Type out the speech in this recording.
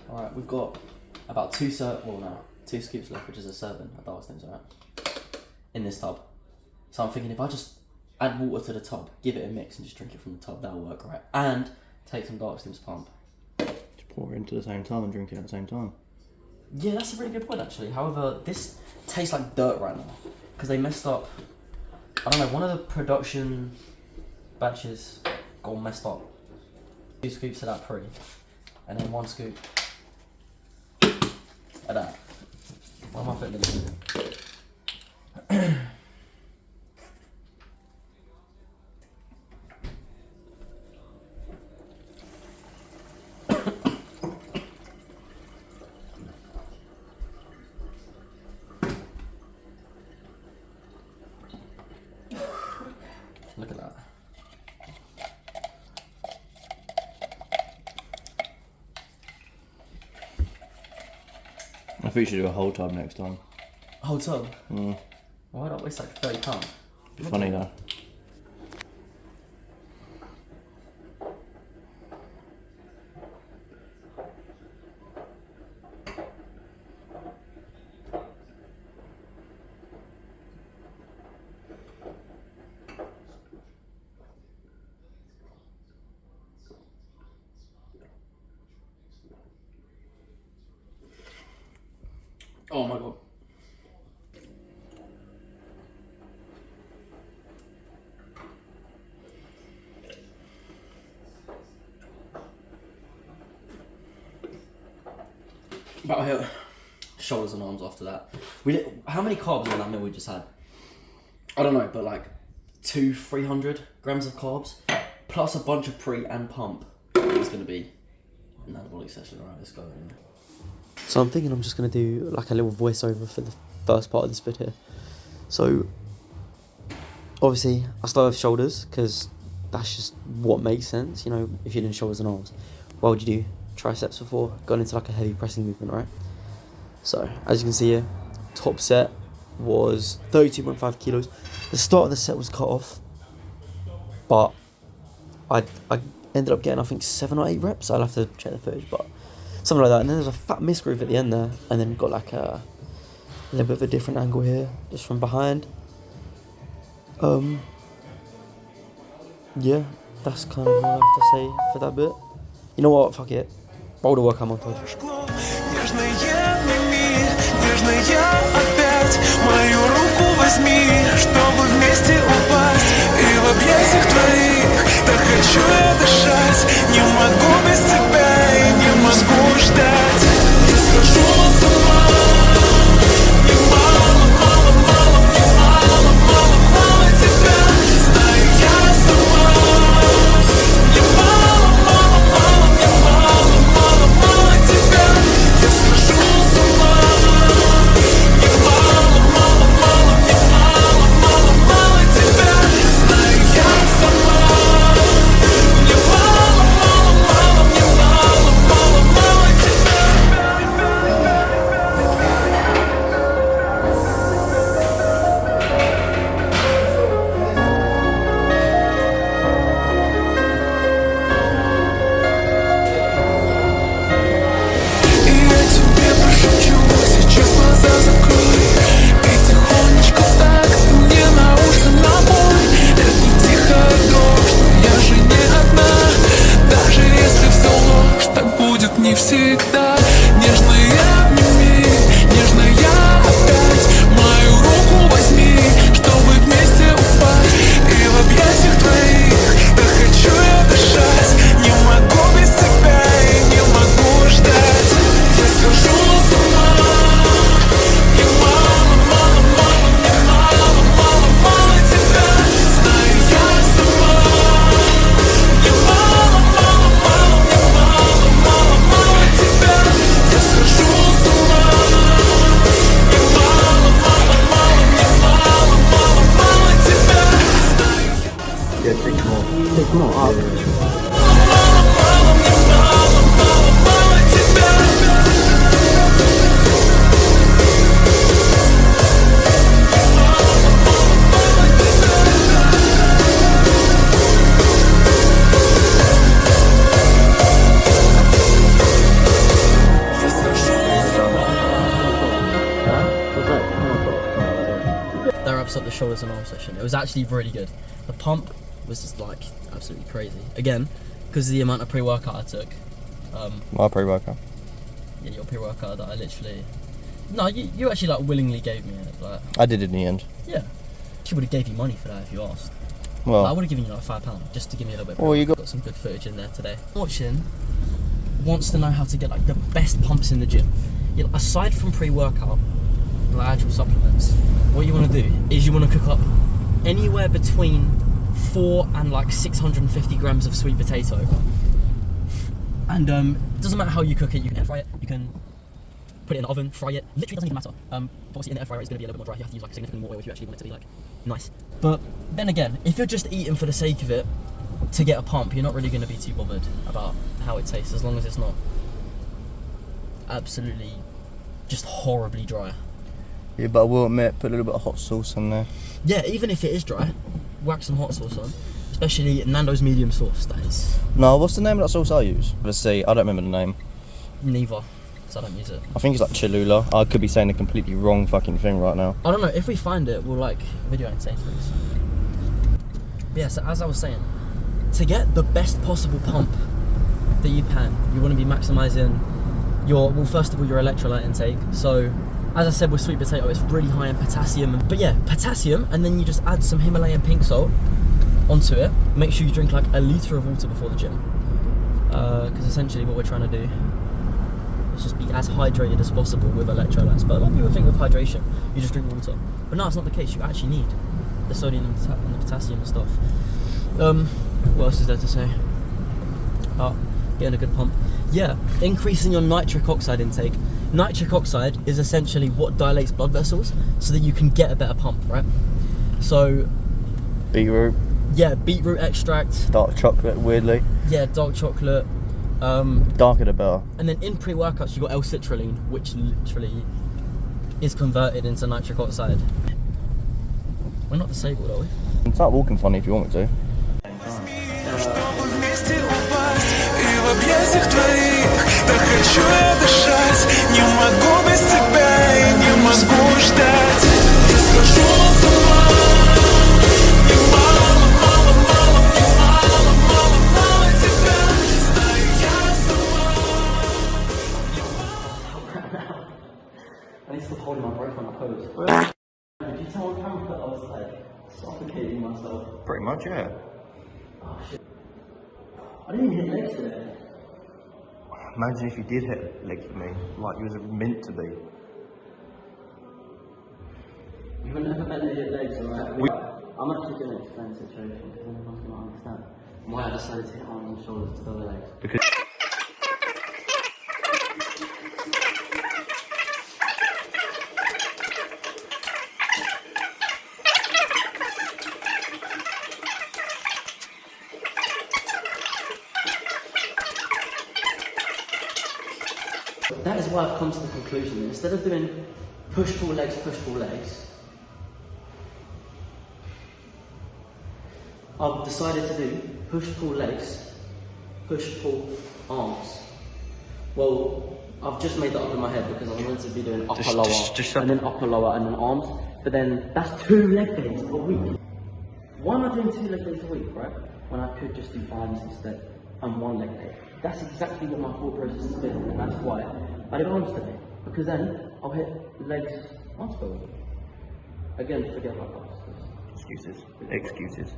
Alright, we've got about two scoops left, which is a serving of dark steams, alright? In this tub. So I'm thinking if I just add water to the tub, give it a mix and just drink it from the tub, that'll work, right? And take some dark steams pump. Just pour it into the same time and drink it at the same time. Yeah, that's a really good point actually. However, this tastes like dirt right now. Because they messed up, I don't know, one of the production batches got all messed up. 2 scoops of that pre, and then 1 scoop of that. What am I putting in there? Look at that. I think you should do a whole tub next time. Whole tub? Why not waste like £30? Funny though. Oh my god. About here, shoulders and arms after that. How many carbs in that meal we just had? I don't know, but like 200-300 grams of carbs, plus a bunch of pre and pump. It's gonna be an anabolic session, alright, let's go. So I'm thinking I'm just going to do like a little voiceover for the first part of this video. So obviously I start with shoulders because that's just what makes sense, you know, if you're doing shoulders and arms. Why would you do triceps before going into like a heavy pressing movement, right? So as you can see here, top set was 32.5 kilos. The start of the set was cut off, but I ended up getting I think 7 or 8 reps. I'll have to check the footage, but something like that. And then there's a fat misgroove at the end there, and then got like a little bit of a different angle here, just from behind. Yeah, that's kind of all I have to say for that bit. You know what, fuck it. Roll the workout montage. Мою руку возьми, чтобы вместе упасть. И в объятиях твоих так хочу я дышать. Не могу без тебя и не могу ждать. Я схожу с ума. Мне мало, мало, мало, мне мало, мало, мало тебя. Знаю я сама. Мне мало, мало, мало, мне мало, мало, мало тебя. Я схожу с ума. Мне мало, мало, мало, мне мало, мало, мало тебя. Знаю я сама. Мне мало, мало, мало, мне мало, мало, мало тебя. И я тебе прошепчу, сейчас глаза закрой. И тихонечко так мне на ушко напой. Это тихая дрожь, но я же не одна. Даже если все ложь, так будет не всегда. Нежная обними, нежная опять. Мою руку возьми, чтобы вместе упасть. И в объятиях твоих так хочу я дышать. Не могу без тебя и не могу ждать. Я схожу с ума. Мне мало, мало, мало, мне мало, мало, мало тебя. Знаю я сама. Мне мало, мало, мало, мне мало, мало, мало тебя. Я схожу с the shoulders and arms session. It was actually really good. The pump was just like absolutely crazy. Again, because of the amount of pre-workout I took. My pre-workout. Yeah, your pre-workout that I literally. No, you actually like willingly gave me it. Like, I did in the end. yeah, she would have gave you money for that if you asked. Well, I would have given you like £5 just to give me a little bit. Well, you got some good footage in there today. Watching wants to know how to get like the best pumps in the gym. You know, aside from pre-workout, like actual supplements, what you want to do is you want to cook up anywhere between 4 and like 650 grams of sweet potato. And it doesn't matter how you cook it. You can air fry it. You can put it in the oven, fry it. Literally doesn't even matter. Obviously in the air fryer it's going to be a little bit more dry. You have to use like significantly more oil if you actually want it to be like nice. But then again, if you're just eating for the sake of it to get a pump, you're not really going to be too bothered about how it tastes, as long as it's not absolutely just horribly dry. Yeah, but I will admit, put a little bit of hot sauce in there. Yeah, even if it is dry, whack some hot sauce on. Especially Nando's medium sauce, that is. No, what's the name of that sauce I use? Let's see, I don't remember the name. Neither, because I don't use it. I think it's like Cholula. I could be saying the completely wrong fucking thing right now. I don't know, if we find it, we'll like video and Sainsbury's. But yeah, so as I was saying, to get the best possible pump that you can, you want to be maximising your, well, first of all, your electrolyte intake. So, as I said with sweet potato, it's really high in potassium. But yeah, potassium, and then you just add some Himalayan pink salt onto it. Make sure you drink like a litre of water before the gym. Because essentially what we're trying to do is just be as hydrated as possible with electrolytes. But a lot of people think with hydration, you just drink water. But no, it's not the case. You actually need the sodium and the potassium and stuff. What else is there to say? Getting a good pump. Yeah, increasing your nitric oxide intake. Nitric oxide is essentially what dilates blood vessels so that you can get a better pump, right? So, Beetroot. yeah, beetroot extract. Dark chocolate, weirdly. Yeah, dark chocolate. Darker the better. And then in pre-workouts you got L-citrulline, which literally is converted into nitric oxide. We're not disabled, are we? You can start walking funny if you want me to. Чтобы вместе упасть и в объятиях твоих. Так хочу я дышать. Не могу без тебя и не могу ждать. Я схожу с ума. Мне мало, мало, мало, мне мало, мало, мало тебя. Знаю я сама. I need to stop holding my breath when I pose. Did you tell on camera that I was like suffocating myself? Pretty much, yeah. Oh shit. I didn't even hit legs today. Imagine if you did hit legs with me, like you was meant to be. You were never meant to hit legs, alright? I'm actually going to explain the situation because everyone's going to understand why I decided to hit arms and shoulders instead of legs. Because that is why I've come to the conclusion that instead of doing push-pull legs, I've decided to do push-pull legs, push-pull arms. Well, I've just made that up in my head because I wanted to be doing upper lower and then upper lower and then arms, but then that's 2 leg days a week. Why am I doing 2 leg days a week, right? When I could just do arms instead and 1 leg day. That's exactly what my thought process has been, and that's why I did arms today. Because then I'll hit legs once per week. Again, forget my thoughts. excuses.